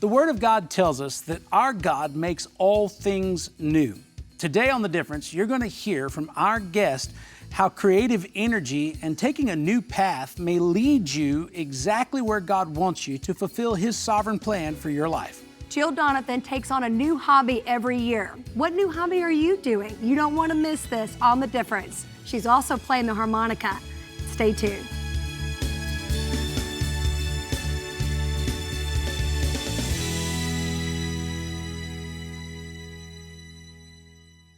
The Word of God tells us that our God makes all things new. Today on The Difference, you're going to hear from our guest how creative energy and taking a new path may lead you exactly where God wants you to fulfill His sovereign plan for your life. Jill Donovan takes on a new hobby every year. What new hobby are you doing? You don't want to miss this on The Difference. She's also playing the harmonica. Stay tuned.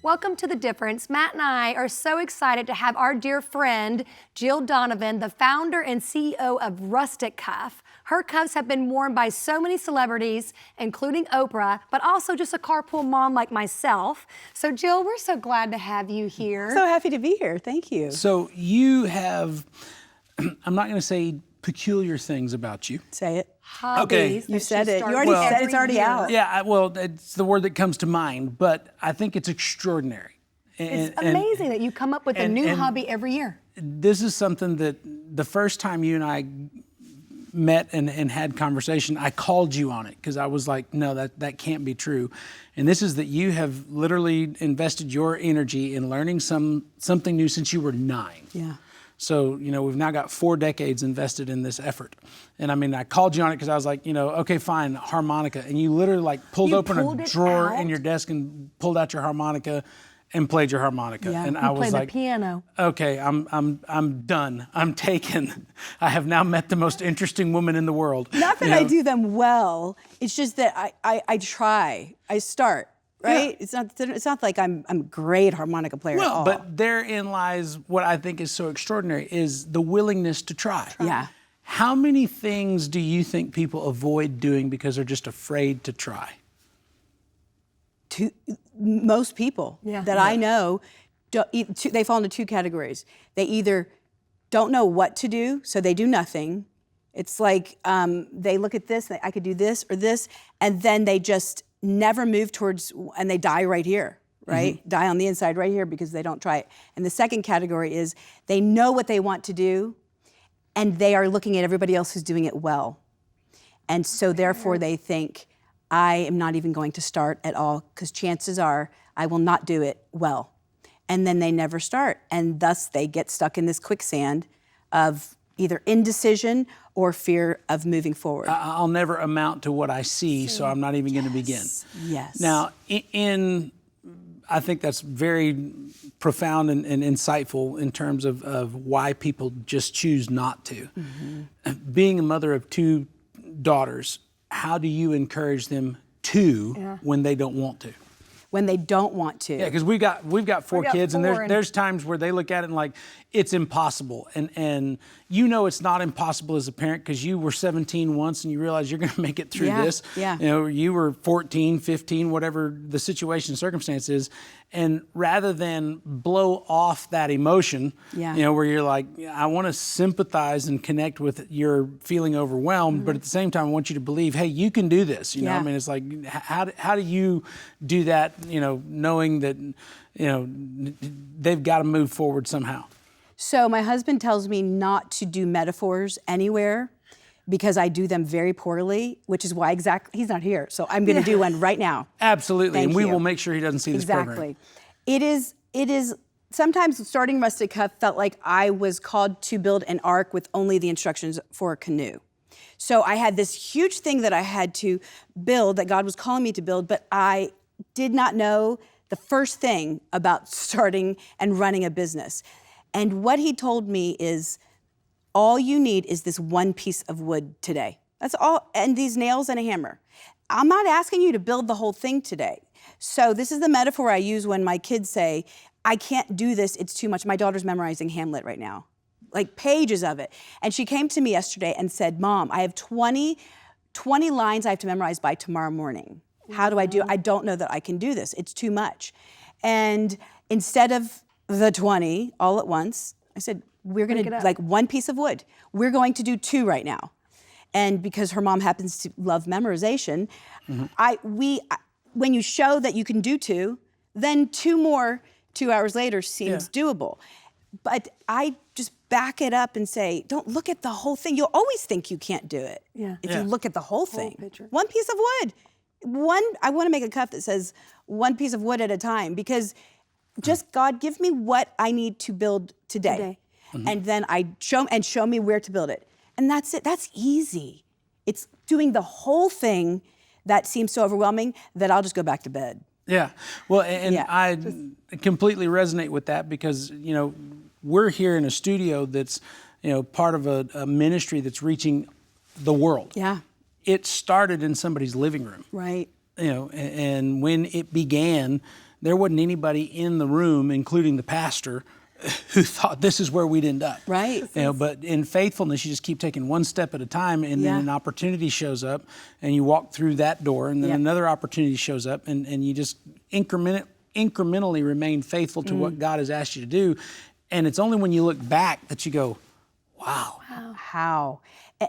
Welcome to The Difference. Matt and I are so excited to have our dear friend, Jill Donovan, the founder and CEO of Rustic Cuff. Her cuffs have been worn by so many celebrities, including Oprah, but also just a carpool mom like myself. So Jill, we're so glad to have you here. So happy to be here, thank you. So you have, I'm not going to say peculiar things about you. Say it. Hobbies. Okay. You said it. You already said it's already out. Yeah, well, it's the word that comes to mind, but I think it's extraordinary. It's amazing that you come up with a new hobby every year. This is something that the first time you and I met and had conversation, I called you on it because I was like, no, that can't be true. And this is that you have literally invested your energy in learning something new since you were 9. Yeah. So, we've now got 4 decades invested in this effort. And I mean, I called you on it because I was like, okay, fine, harmonica. And you literally pulled open a drawer in your desk and pulled out your harmonica and played your harmonica. Yeah. And I was like, the piano. okay, I'm done. I'm taken. I have now met the most interesting woman in the world. Not that I do them well. It's just that I try. I start. Right? Yeah. It's not like I'm a great harmonica player at all. But therein lies what I think is so extraordinary is the willingness to try. Yeah. How many things do you think people avoid doing because they're just afraid to try? Most people that I know, they fall into 2 categories. They either don't know what to do, so they do nothing. It's like they look at this, I could do this or this, and then they just never move towards, and they die right here, right? Mm-hmm. Die on the inside right here because they don't try it. And the second category is they know what they want to do, and they are looking at everybody else who's doing it well. And so therefore they think, I am not even going to start at all because chances are I will not do it well. And then they never start. And thus they get stuck in this quicksand of either indecision or fear of moving forward. I'll never amount to what I see, so I'm not even going to begin. Yes. Now, I think that's very profound and insightful in terms of why people just choose not to. Mm-hmm. Being a mother of 2 daughters, how do you encourage them to when they don't want to? When they don't want to. Yeah, because we've got 4 kids, and there's times where they look at it and like, it's impossible. And it's not impossible as a parent because you were 17 once and you realize you're going to make it through this. Yeah. You were 14, 15, whatever the situation, circumstance is. And rather than blow off that emotion, where you're like, I want to sympathize and connect with your feeling overwhelmed, but at the same time, I want you to believe, hey, you can do this. I mean, it's like, how do you do that, knowing that, they've got to move forward somehow? So my husband tells me not to do metaphors anywhere because I do them very poorly, which is why he's not here. So I'm going to do one right now. Absolutely. Thank and we you. will make sure he doesn't see this program. Exactly. It is, sometimes starting Rustic Cuff felt like I was called to build an ark with only the instructions for a canoe. So I had this huge thing that I had to build, that God was calling me to build, but I did not know the first thing about starting and running a business. And what he told me is, all you need is this one piece of wood today. That's all, and these nails and a hammer. I'm not asking you to build the whole thing today. So this is the metaphor I use when my kids say, I can't do this, it's too much. My daughter's memorizing Hamlet right now, like pages of it. And she came to me yesterday and said, Mom, I have 20 lines I have to memorize by tomorrow morning. How do I do it? I don't know that I can do this. It's too much. And instead of the 20 all at once, I said, we're going to, like, one piece of wood. We're going to do 2 right now. And because her mom happens to love memorization, when you show that you can do 2, then 2 more 2 hours later seems doable. But I just back it up and say, don't look at the whole thing. You'll always think you can't do it if you look at the whole thing. Picture. One piece of wood. I want to make a cuff that says one piece of wood at a time, because just God, give me what I need to build today. And then show me where to build it. And that's it. That's easy. It's doing the whole thing that seems so overwhelming that I'll just go back to bed. Yeah. Well, and I completely resonate with that, because, you know, we're here in a studio that's, you know, part of a ministry that's reaching the world. Yeah. It started in somebody's living room. Right. You know, and when it began, there wasn't anybody in the room, including the pastor, who thought this is where we'd end up. Right. You know, but in faithfulness, you just keep taking one step at a time, and then an opportunity shows up, and you walk through that door, and then another opportunity shows up, and you just incrementally remain faithful to what God has asked you to do. And it's only when you look back that you go, wow. How?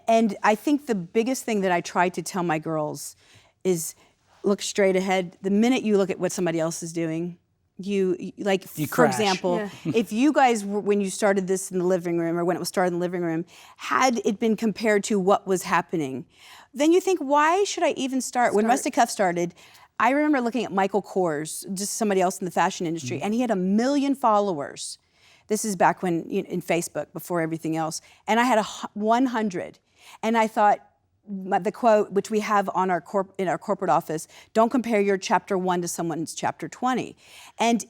And I think the biggest thing that I try to tell my girls is look straight ahead. The minute you look at what somebody else is doing, you for crash. example, if you guys were, when you started this in the living room, or when it was started in the living room, had it been compared to what was happening, then you think, why should I even start? When Rustic Cuff started, I remember looking at Michael Kors, just somebody else in the fashion industry, and he had 1 million followers. This is back when, in Facebook, before everything else. And I had 100. And I thought, the quote, which we have on in our corporate office, don't compare your chapter 1 to someone's chapter 20. And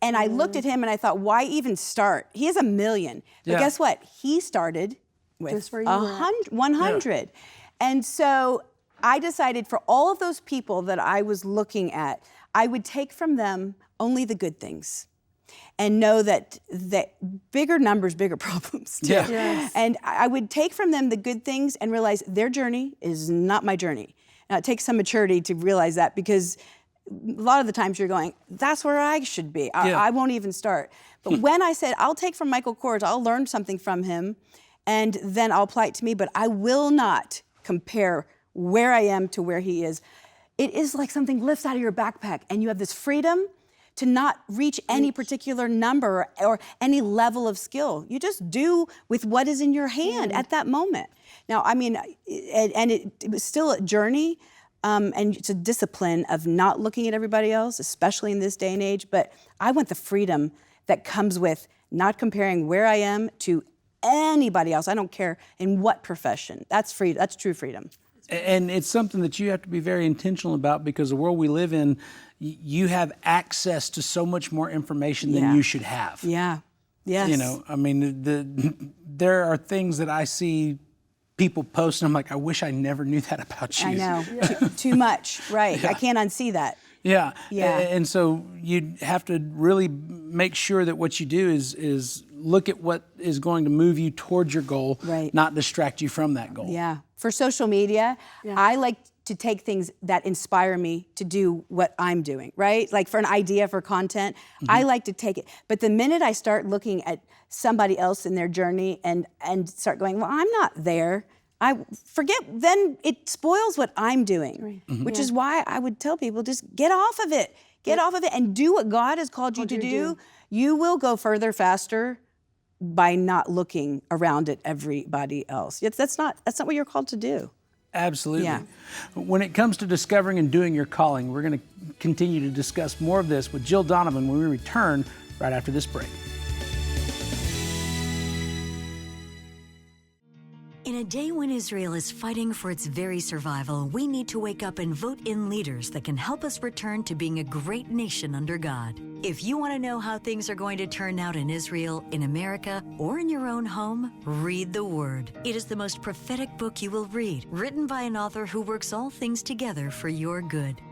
I looked at him and I thought, why even start? He has 1 million. But guess what? He started with 100. And so I decided, for all of those people that I was looking at, I would take from them only the good things, and know that bigger numbers, bigger problems too. Yeah. Yes. And I would take from them the good things and realize their journey is not my journey. Now, it takes some maturity to realize that, because a lot of the times you're going, that's where I should be. I won't even start. But when I said, I'll take from Michael Kors, I'll learn something from him, and then I'll apply it to me, but I will not compare where I am to where he is. It is like something lifts out of your backpack, and you have this freedom to not reach any particular number or any level of skill. You just do with what is in your hand at that moment. Now, I mean, it was still a journey, and it's a discipline of not looking at everybody else, especially in this day and age, but I want the freedom that comes with not comparing where I am to anybody else. I don't care in what profession. That's free. That's true freedom. And it's something that you have to be very intentional about, because the world we live in, you have access to so much more information than you should have. Yeah. Yes. You know, I mean, there are things that I see people post, and I'm like, I wish I never knew that about you. I know. Too much. Right. I can't unsee that. Yeah. Yeah. And so you have to really make sure that what you do is look at what is going to move you towards your goal, not distract you from that goal. Yeah. For social media, I like to take things that inspire me to do what I'm doing, right? Like for an idea for content, I like to take it. But the minute I start looking at somebody else in their journey and start going, well, I'm not there, I forget, then it spoils what I'm doing, which is why I would tell people, just get off of it. Get off of it and do what God has called you to do. You will go further, faster by not looking around at everybody else. That's not what you're called to do. Absolutely. Yeah. When it comes to discovering and doing your calling, we're going to continue to discuss more of this with Jill Donovan when we return right after this break. In a day when Israel is fighting for its very survival, we need to wake up and vote in leaders that can help us return to being a great nation under God. If you want to know how things are going to turn out in Israel, in America, or in your own home, read the Word. It is the most prophetic book you will read, written by an author who works all things together for your good.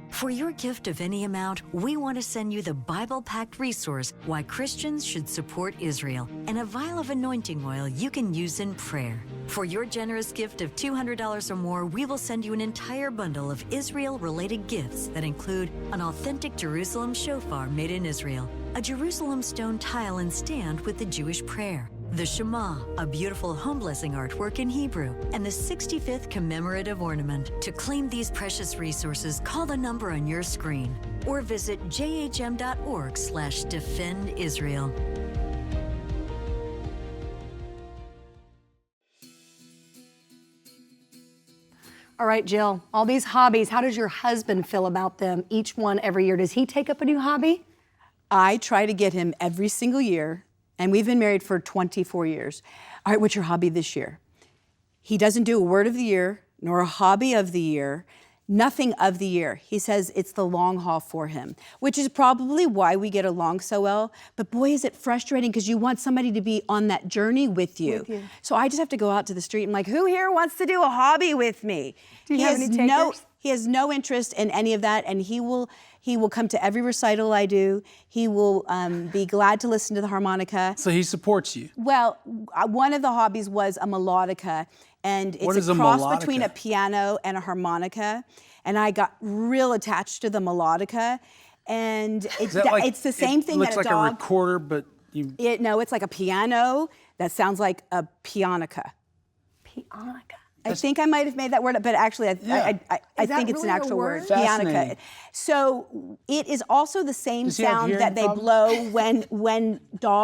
For your gift of any amount, we want to send you the Bible-packed resource, Why Christians Should Support Israel, and a vial of anointing oil you can use in prayer. For your generous gift of $200 or more, we will send you an entire bundle of Israel-related gifts that include an authentic Jerusalem shofar made in Israel, a Jerusalem stone tile and stand with the Jewish prayer, the Shema, a beautiful home blessing artwork in Hebrew, and the 65th commemorative ornament. To claim these precious resources, call the number on your screen or visit jhm.org/defendisrael. All right, Jill, all these hobbies, how does your husband feel about them, each one every year? Does he take up a new hobby? I try to get him every single year, and we've been married for 24 years. All right, what's your hobby this year? He doesn't do a word of the year, nor a hobby of the year, nothing of the year. He says it's the long haul for him, which is probably why we get along so well. But boy, is it frustrating because you want somebody to be on that journey with you. So I just have to go out to the street and like, who here wants to do a hobby with me? Do you have any takers? He has no interest in any of that, and he will come to every recital I do. He will be glad to listen to the harmonica. So he supports you. Well, one of the hobbies was a melodica, and What it's is a a cross melodica? between a piano and a harmonica. And I got real attached to the melodica, and Is that like- it's the same thing looks that a like dog. a recorder, but you. No, it's like a piano that sounds like a pianica. Pianica. I think I might have made that word up, but actually, I Is that think it's an really a actual word? word. Fascinating. Pianica. So it is also the same Does he have sound hearing that they problems? blow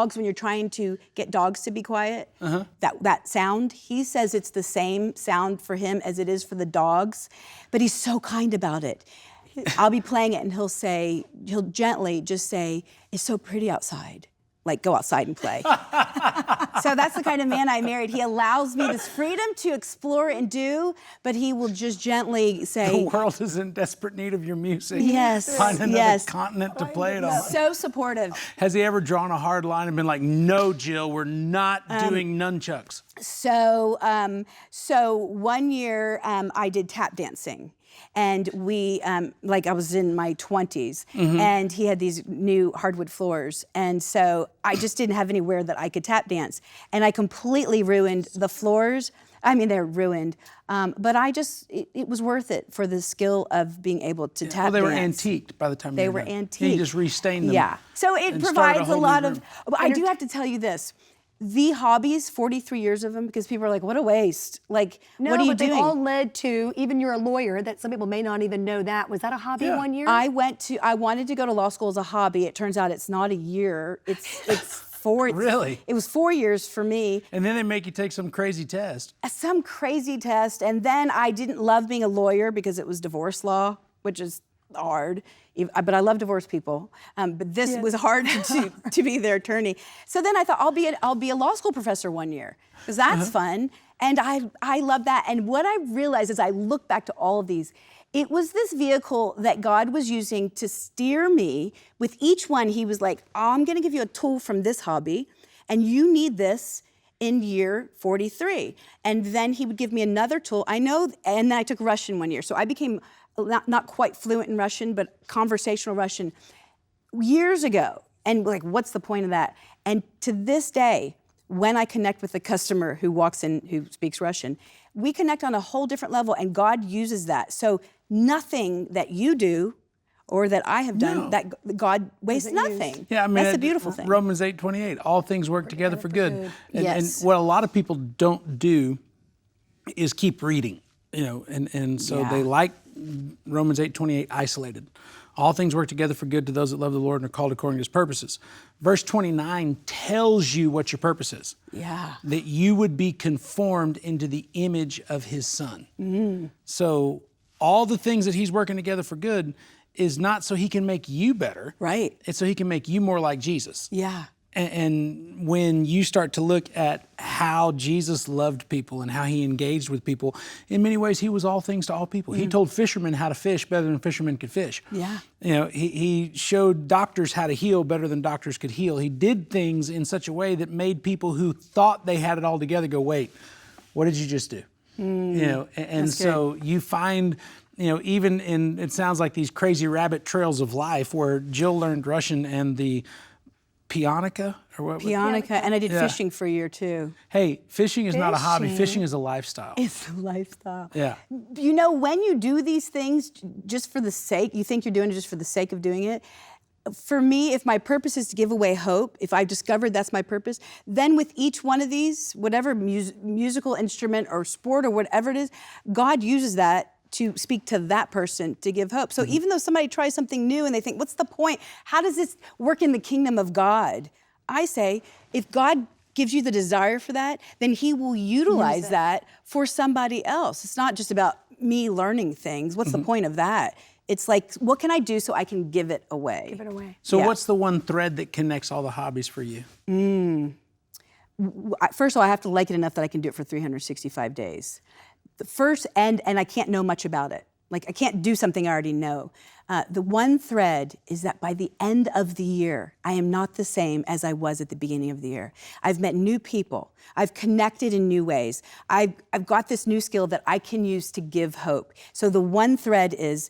when you're trying to get dogs to be quiet. Uh-huh. That sound. He says it's the same sound for him as it is for the dogs, but he's so kind about it. I'll be playing it, and he'll gently just say, "It's so pretty outside." Like, go outside and play. So that's the kind of man I married. He allows me this freedom to explore and do, but he will just gently say, The world is in desperate need of your music. Yes, Find another yes. continent to play it on. so supportive. Has he ever drawn a hard line and been like, no, Jill, we're not doing nunchucks? So one year I did tap dancing. And we, I was in my 20s, and he had these new hardwood floors. And so I just didn't have anywhere that I could tap dance. And I completely ruined the floors. I mean, they're ruined. But it was worth it for the skill of being able to tap Well, they were dance. antiqued by the time They you were were done. antiqued. You just restained them. Yeah. So it and started provides a whole lot new of. room. But I do have to tell you this. The hobbies, 43 years of them, because people are like, what a waste. Like, No, what are you but doing? they've all led to, even you're a lawyer, that some people may not even know that. Was that a hobby Yeah. one year? I wanted to go to law school as a hobby. It turns out it's not a year. It's 4. Really? It was 4 years for me. And then they make you take some crazy test. Some crazy test. And then I didn't love being a lawyer because it was divorce law, which is hard. But I love divorced people. But this was hard to be their attorney. So then I thought I'll be a law school professor one year because that's fun. And I love that. And what I realized as I look back to all of these, it was this vehicle that God was using to steer me. With each one, he was like, I'm going to give you a tool from this hobby, and you need this in year 43. And then he would give me another tool. And then I took Russian one year. So I became not quite fluent in Russian, but conversational Russian years ago. And like, what's the point of that? And to this day, when I connect with a customer who walks in who speaks Russian, we connect on a whole different level, and God uses that. So nothing that you do or that I have done, No. that God wastes nothing. Yeah, I mean, that's a beautiful thing. Romans 8:28, all things work together for good. And, Yes. and what a lot of people don't do is keep reading, and so Yeah. they like Romans 8:28 isolated. All things work together for good to those that love the Lord and are called according to his purposes. Verse 29 tells you what your purpose is. Yeah. That you would be conformed into the image of his son. So all the things that he's working together for good is not so he can make you better. Right. It's so he can make you more like Jesus. Yeah. And when you start to look at how Jesus loved people and how he engaged with people, in many ways, he was all things to all people. He told fishermen how to fish better than fishermen could fish. Yeah. He showed doctors how to heal better than doctors could heal. He did things in such a way that made people who thought they had it all together go, wait, what did you just do? And so you find, even in, it sounds like these crazy rabbit trails of life where Jill learned Russian and the pianica or what? Pianica, and I did Yeah. fishing for a year too. Hey, fishing is not a hobby. Fishing. Fishing is a lifestyle. It's a lifestyle. Yeah. When you do these things just for the sake, you think you're doing it just for the sake of doing it. For me, if my purpose is to give away hope, if I've discovered that's my purpose, then with each one of these, whatever musical instrument or sport or whatever it is, God uses that to speak to that person to give hope. So even though somebody tries something new and they think, what's the point? How does this work in the kingdom of God? I say, if God gives you the desire for that, then he will utilize that for somebody else. It's not just about me learning things. What's the point of that? It's like, what can I do so I can give it away? Give it away. So Yeah. what's the one thread that connects all the hobbies for you? First of all, I have to like it enough that I can do it for 365 days. The first, and I can't know much about it. Like, I can't do something I already know. The one thread is that by the end of the year, I am not the same as I was at the beginning of the year. I've met new people. I've connected in new ways. I've got this new skill that I can use to give hope. So the one thread is,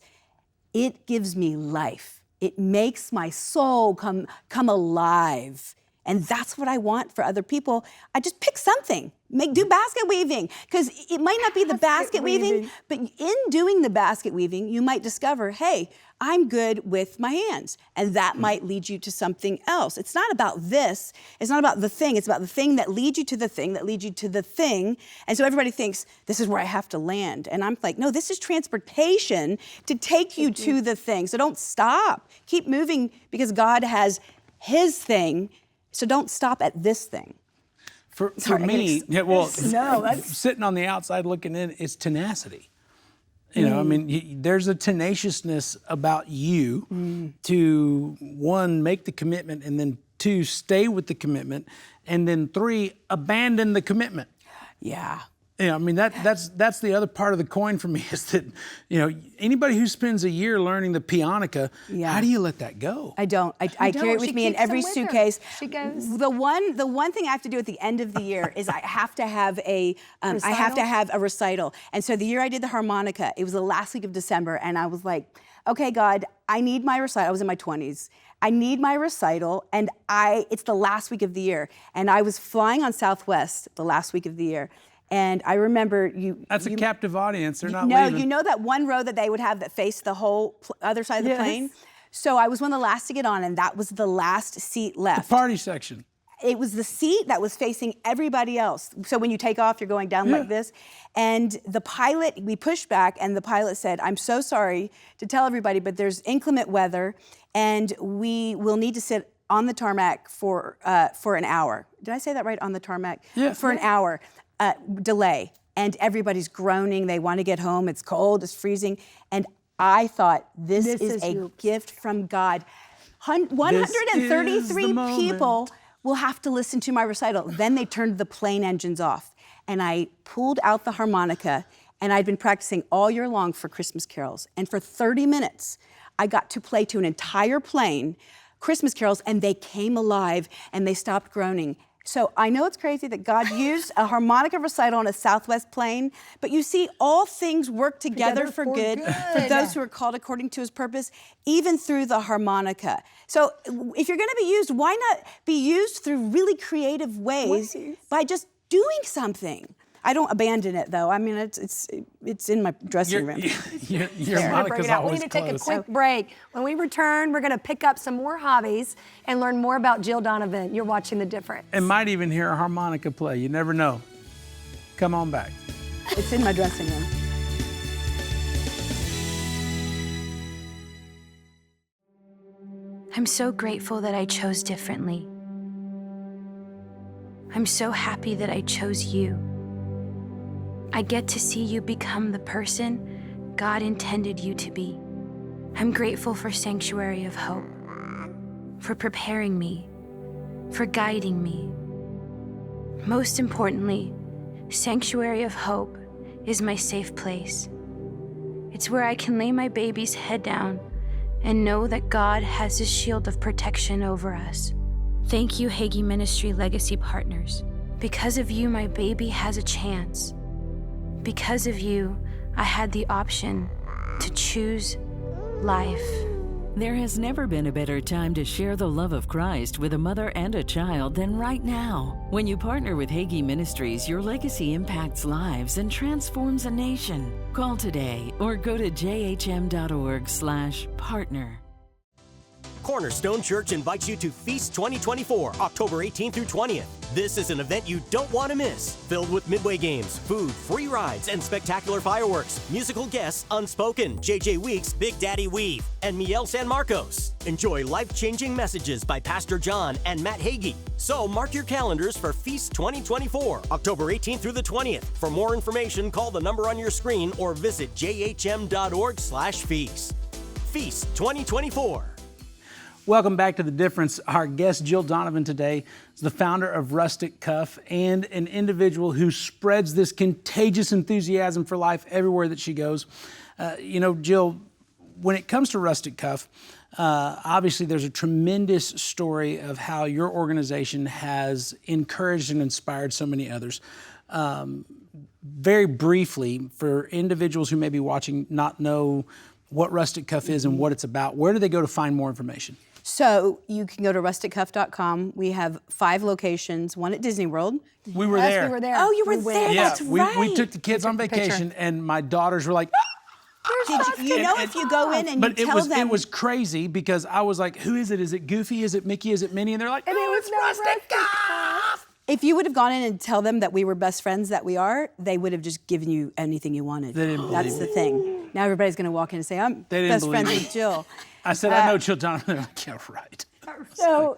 it gives me life. It makes my soul come alive. And that's what I want for other people. I just pick something. Do basket weaving, because it might not be the basket weaving, but in doing the basket weaving, you might discover, hey, I'm good with my hands. And that might lead you to something else. It's not about this. It's not about the thing. It's about the thing that leads you to the thing that leads you to the thing. And so everybody thinks, this is where I have to land. And I'm like, no, this is transportation to take you to the thing. So don't stop. Keep moving, because God has his thing. So don't stop at this thing. For Sorry, me, that's sitting on the outside looking in, it's tenacity. You know, I mean, there's a tenaciousness about you to, one, make the commitment, and then two, stay with the commitment, and then three, abandon the commitment. Yeah. Yeah, I mean, that's the other part of the coin for me, is that, you know, anybody who spends a year learning the pianica, how do you let that go? I don't. I carry it with me in every suitcase. She goes. The one thing I have to do at the end of the year is I have to have a recital. And so the year I did the harmonica, it was the last week of December, and I was like, okay, God, I need my recital. I was in my 20s. I need my recital, and it's the last week of the year. And I was flying on Southwest the last week of the year. And I remember That's a captive audience. They're not No, leaving. you know that one row that they would have that faced the whole other side of the plane? So I was one of the last to get on, and that was the last seat left. The party section. It was the seat that was facing everybody else. So when you take off, you're going down like this. And the pilot, we pushed back, and the pilot said, I'm so sorry to tell everybody, but there's inclement weather, and we will need to sit on the tarmac for an hour. Did I say that right, on the tarmac? Yeah. For an hour. Delay, and everybody's groaning. They want to get home. It's cold, it's freezing. And I thought, this is a gift from God. 133 people will have to listen to my recital. Then they turned the plane engines off. And I pulled out the harmonica, and I'd been practicing all year long for Christmas carols. And for 30 minutes, I got to play to an entire plane Christmas carols, and they came alive, and they stopped groaning. So I know it's crazy that God used a harmonica recital on a Southwest plane, but you see, all things work together for good for those who are called according to his purpose, even through the harmonica. So if you're gonna be used, why not be used through really creative ways by just doing something? I don't abandon it, though. I mean, it's in my dressing room. Your Bring harmonica's it out. We always need to take a close. quick break. When we return, we're going to pick up some more hobbies and learn more about Jill Donovan. You're watching The Difference. And might even hear a harmonica play. You never know. Come on back. It's in my dressing room. I'm so grateful that I chose differently. I'm so happy that I chose you. I get to see you become the person God intended you to be. I'm grateful for Sanctuary of Hope, for preparing me, for guiding me. Most importantly, Sanctuary of Hope is my safe place. It's where I can lay my baby's head down and know that God has his shield of protection over us. Thank you, Hagee Ministry Legacy Partners. Because of you, my baby has a chance. Because of you, I had the option to choose life. There has never been a better time to share the love of Christ with a mother and a child than right now. When you partner with Hagee Ministries, your legacy impacts lives and transforms a nation. Call today or go to jhm.org/partner. Cornerstone Church invites you to Feast 2024, October 18th through 20th. This is an event you don't want to miss. Filled with midway games, food, free rides, and spectacular fireworks. Musical guests Unspoken, JJ Weeks, Big Daddy Weave, and Miel San Marcos. Enjoy life-changing messages by Pastor John and Matt Hagee. So mark your calendars for Feast 2024, October 18th through the 20th. For more information, call the number on your screen or visit jhm.org/feast. Feast 2024. Welcome back to The Difference. Our guest, Jill Donovan, today is the founder of Rustic Cuff and an individual who spreads this contagious enthusiasm for life everywhere that she goes. Jill, when it comes to Rustic Cuff, obviously there's a tremendous story of how your organization has encouraged and inspired so many others. Very briefly, for individuals who may be watching not know what Rustic Cuff is and what it's about, where do they go to find more information? So you can go to rusticcuff.com. We have 5 locations, one at Disney World. We were there. We were there. Oh, you were We there, went. that's right. We took the kids on vacation, and my daughters were like, if you go in and but you tell them. it was crazy because I was like, who is it? Is it Goofy? Is it Mickey? Is it Minnie? And they're like, And it was Rustic Cuff. If you would have gone in and tell them that we were best friends that we are, they would have just given you anything you wanted. They didn't That's believe the thing. Now everybody's going to walk in and say, I'm They didn't best believe friends me. with Jill. I said, I know Jill Donovan. They're like, yeah, right. So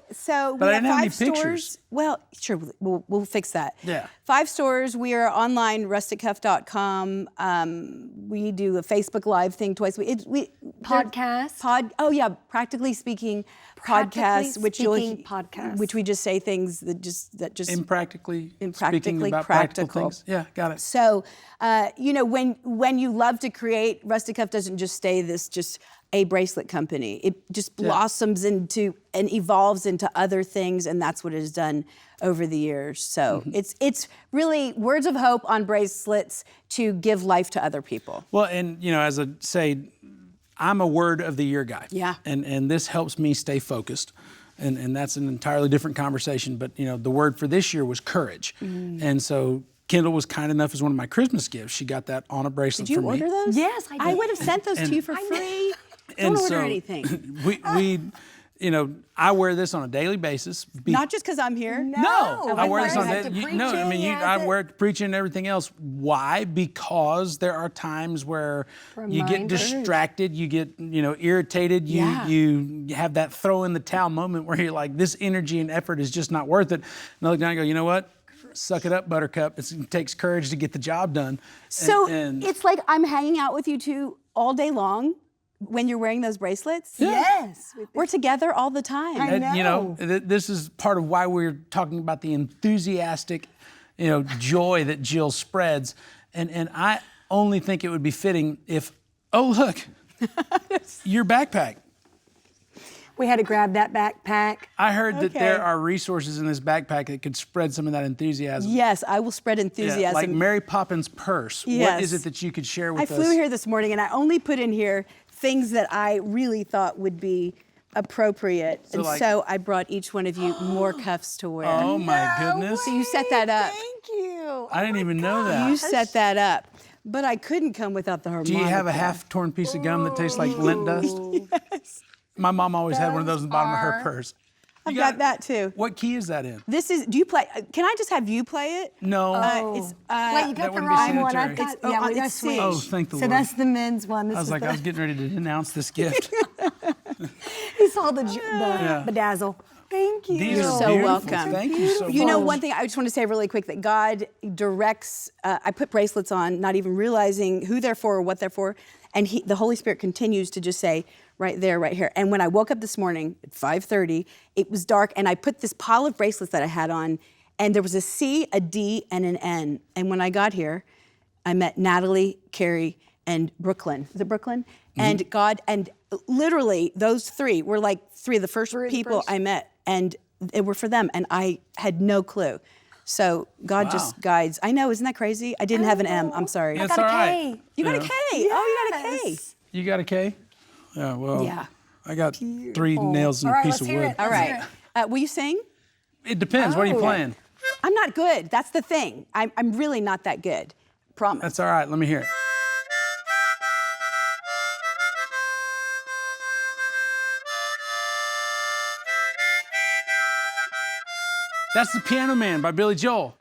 But we I have didn't have any 5 stores. pictures. Well, sure, we'll fix that. Yeah. 5 stores. We are online, rusticcuff.com. We do a Facebook Live thing twice a week. Podcast. Practically Speaking Practically podcast, Speaking podcast. which we just say things that just Impractically speaking Impractically about practical. practical things. Yeah, got it. So, when you love to create, Rustic Cuff doesn't just stay this just a bracelet company. It just blossoms into and evolves into other things, and that's what it has done over the years. So it's really words of hope on bracelets to give life to other people. Well, and as I say, I'm a word of the year guy. Yeah. And this helps me stay focused. And that's an entirely different conversation. But the word for this year was courage. And so Kendal was kind enough as one of my Christmas gifts. She got that on a bracelet Did you for me. order those? Yes, I did. I would have sent those to you for free. And Don't order so anything. I wear this on a daily basis. Not just because I'm here. No, I wear this on have to that. preach I wear it to preaching and everything else. Why? Because there are times where you get Reminders. distracted, you get irritated, you have that throw in the towel moment where you're like, this energy and effort is just not worth it. And I look down and go, you know what? Suck it up, Buttercup. It takes courage to get the job done. So And it's like I'm hanging out with you 2 all day long when you're wearing those bracelets. Yes. We're together all the time. this is part of why we're talking about the enthusiastic, joy that Jill spreads. And I only think it would be fitting if, oh, look, your backpack. We had to grab that backpack. I heard that Okay. there are resources in this backpack that could spread some of that enthusiasm. Yes, I will spread Yeah, enthusiasm. like Mary Poppins' purse. What Yes. is it that you could share with I us? flew here this morning and I only put in here things that I really thought would be appropriate. So I brought each one of you more cuffs to wear. Oh my goodness. So you set that up. Thank you. I didn't even know that. You set that up. But I couldn't come without the harmonica. Do you have a half-torn piece of gum that tastes like lint dust? Yes. My mom always had one of those in the bottom of her purse. I've got that too. What key is that in? This is, do you play, can I just have you play it? No. It's, Wait, you that got the wouldn't be wrong one. sanitary. I've got, It's- yeah, oh, we got it's switched. Oh, thank the So Lord. that's the men's one. This I was is like, the, I was getting ready to announce this gift. he saw the bedazzle. Thank you. These are so beautiful. welcome. Thank you so much. You know, one thing I just want to say really quick, that God directs, I put bracelets on, not even realizing who they're for or what they're for, and the Holy Spirit continues to just say, right there, right here. And when I woke up this morning at 5:30, it was dark, and I put this pile of bracelets that I had on, and there was a C, a D, and an N. And when I got here, I met Natalie, Carrie, and Brooklyn. Is it Brooklyn? Mm-hmm. And God, and literally those 3 were like 3 of the first people I met, and it were for them, and I had no clue. So God just guides. I know, isn't that crazy? I didn't have an M. I'm sorry. It's got a all right. K. You got a K. Oh, you got a K. Yes. You got a K? Yeah, well, Yeah. I got 3 nails and All a right, piece let's of hear wood. it. All Let's hear right. Will you sing? It depends. What are you playing? I'm not good. That's the thing. I'm really not that good. Promise. That's all right. Let me hear it. That's The Piano Man by Billy Joel.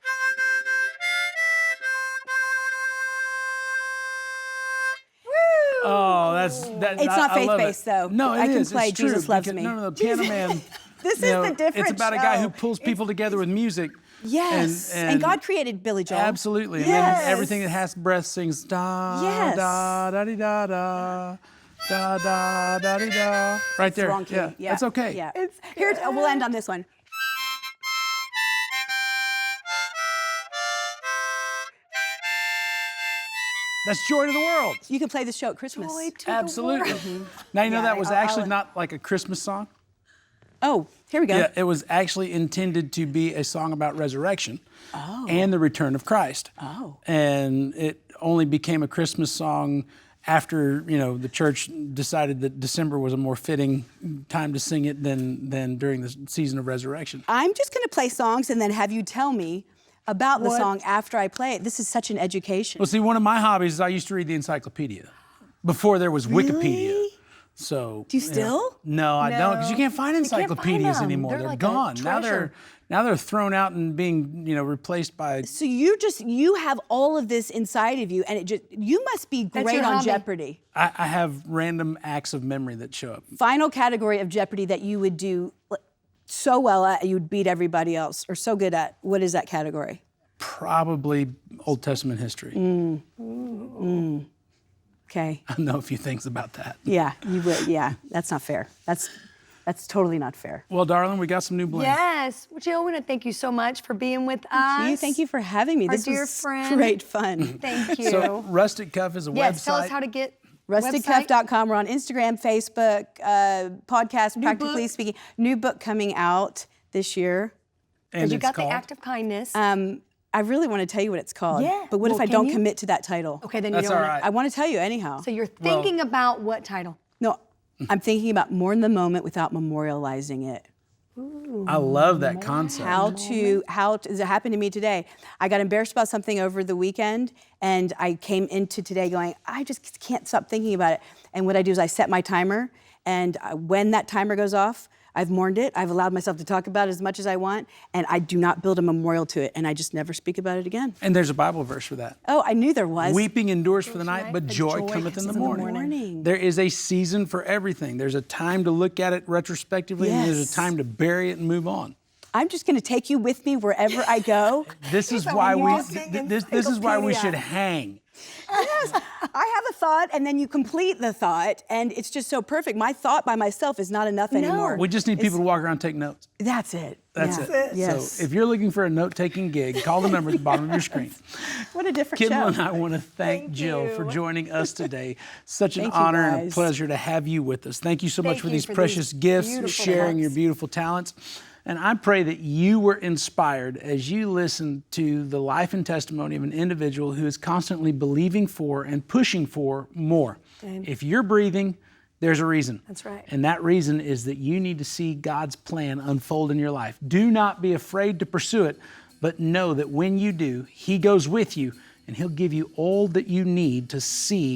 Oh, that. It's not faith-based, though. No, I can is. play It's true, Jesus Loves because- Me. No, the Piano Man. This you know, is the different It's about a guy show. who pulls people together with music. Yes, and God created Billy Joel. Absolutely. And Yes. then everything that has breath sings da Yes. da da di da da da da da di da. Right It's the there. wrong key. Yeah, that's okay. Yeah. Here's we'll end on this one. That's Joy to the World. You can play this show at Christmas. Joy to the Absolutely. world. Now you know Yeah, that was I'll- actually not like a Christmas song. Oh, here we go. Yeah, it was actually intended to be a song about resurrection and the return of Christ. Oh. And it only became a Christmas song after, the church decided that December was a more fitting time to sing it than during the season of resurrection. I'm just going to play songs and then have you tell me about the song after I play it. This is such an education. Well, see, one of my hobbies is I used to read the encyclopedia before there was Wikipedia. Really? So Do you still? No, I don't, because you can't find You can't find encyclopedias them. anymore. They're They're like a gone. treasure. Now they're thrown out and being, replaced by. So you have all of this inside of you, and you must be That's great your on hobby. Jeopardy. I have random acts of memory that show up. Final category of Jeopardy that you would do so well at, you would beat everybody else, or so good at. What is that category? Probably Old Testament history. Okay. I know a few things about that. Yeah, you would. Yeah, that's not fair. That's totally not fair. Well, darling, we got some new bling. Yes. Well, Jill, we want to thank you so much for being with us. Thank you for having me. Our This dear was friend. great fun. Thank you. So Rustic Cuff is a yes, website. tell us how to get website. RusticCuff.com. We're on Instagram, Facebook, podcast, Practically book. Speaking. New book coming out this year. And Because you it's got called, the act of kindness. I really want to tell you what it's called. Yeah. But what Well, if I can don't you? commit to that title? okay, then That's you don't all wanna- right. I want to tell you anyhow. So you're thinking about what title? No, I'm thinking about more in the moment without memorializing it. I love that concept. How does it happen to me today? I got embarrassed about something over the weekend, and I came into today going, I just can't stop thinking about it. And what I do is I set my timer, and when that timer goes off, I've mourned it. I've allowed myself to talk about it as much as I want, and I do not build a memorial to it, and I just never speak about it again. And there's a Bible verse for that. Oh, I knew there was. Weeping endures for the night, but joy cometh in the morning. There is a season for everything. There's a time to look at it retrospectively, and there's Yes. a time to bury it and move on. I'm just going to take you with me wherever I go. This is like why walking this is why we encyclopedia. should hang. Yes, I have a thought, and then you complete the thought, and it's just so perfect. My thought by myself is not enough anymore. We just need people to walk around and take notes. That's it. That's Yeah. it. Yes. So if you're looking for a note-taking gig, call the number at the bottom of your screen. What a different Kendall show. and I want to thank Jill for joining us today. Such an Thank you, honor and a guys. pleasure to have you with us. Thank you so much Thank for you these for precious these gifts, beautiful sharing your talks. beautiful talents. And I pray that you were inspired as you listened to the life and testimony of an individual who is constantly believing for and pushing for more. If you're breathing, there's a reason. That's right. And that reason is that you need to see God's plan unfold in your life. Do not be afraid to pursue it, but know that when you do, He goes with you and He'll give you all that you need to see